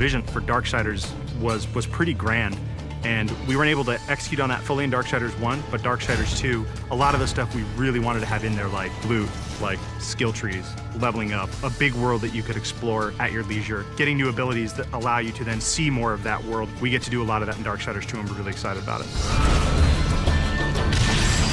vision for Darksiders was pretty grand. And we weren't able to execute on that fully in Darksiders 1, but Darksiders 2, a lot of the stuff we really wanted to have in there, like loot, like skill trees, leveling up, a big world that you could explore at your leisure, getting new abilities that allow you to then see more of that world. We get to do a lot of that in Darksiders 2, and we're really excited about it.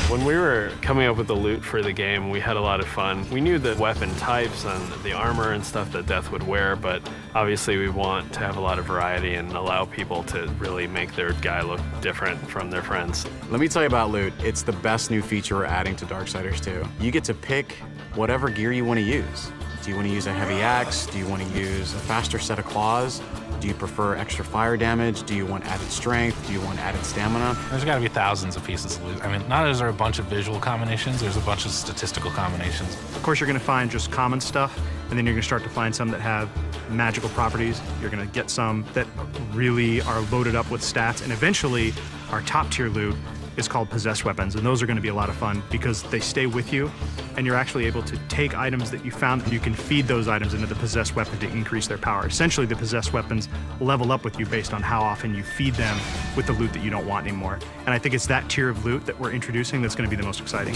When we were coming up with the loot for the game, we had a lot of fun. We knew the weapon types and the armor and stuff that Death would wear, but obviously we want to have a lot of variety and allow people to really make their guy look different from their friends. Let me tell you about loot. It's the best new feature we're adding to Darksiders 2. You get to pick whatever gear you want to use. Do you want to use a heavy axe? Do you want to use a faster set of claws? Do you prefer extra fire damage? Do you want added strength? Do you want added stamina? There's got to be thousands of pieces of loot. I mean, not only is there a bunch of visual combinations, there's a bunch of statistical combinations. Of course, you're going to find just common stuff, and then you're going to start to find some that have magical properties. You're going to get some that really are loaded up with stats, and eventually, our top-tier loot is called possessed weapons, and those are going to be a lot of fun because they stay with you, and you're actually able to take items that you found, and you can feed those items into the possessed weapon to increase their power. Essentially, the possessed weapons level up with you based on how often you feed them with the loot that you don't want anymore. And I think it's that tier of loot that we're introducing that's going to be the most exciting.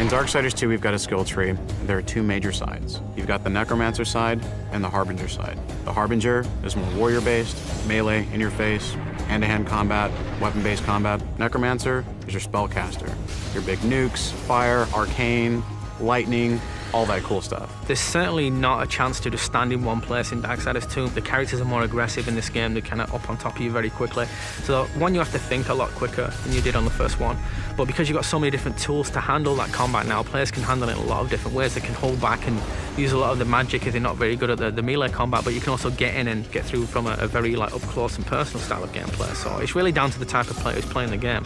In Darksiders 2, we've got a skill tree. There are two major sides. You've got the Necromancer side and the Harbinger side. The Harbinger is more warrior-based, melee, in-your-face, hand-to-hand combat, weapon-based combat. Necromancer is your spellcaster. Your big nukes, fire, arcane, lightning, all that cool stuff. There's certainly not a chance to just stand in one place in Darksiders 2. The characters are more aggressive in this game. They're kind of up on top of you very quickly. So one, you have to think a lot quicker than you did on the first one. But because you've got so many different tools to handle that combat now, players can handle it in a lot of different ways. They can hold back and use a lot of the magic if they're not very good at the melee combat, but you can also get in and get through from a very up close and personal style of gameplay. So it's really down to the type of player who's playing the game.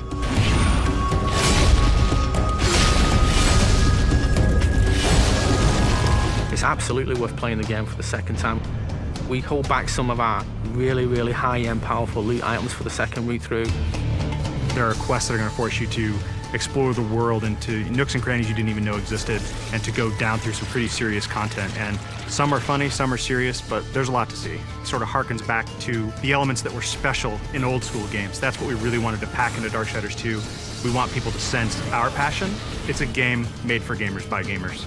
It's absolutely worth playing the game for the second time. We hold back some of our really high-end, powerful loot items for the second read through. There are quests that are going to force you to explore the world into nooks and crannies you didn't even know existed, and to go down through some pretty serious content. And some are funny, some are serious, but there's a lot to see. It sort of harkens back to the elements that were special in old school games. That's what we really wanted to pack into Darksiders 2. We want people to sense our passion. It's a game made for gamers by gamers.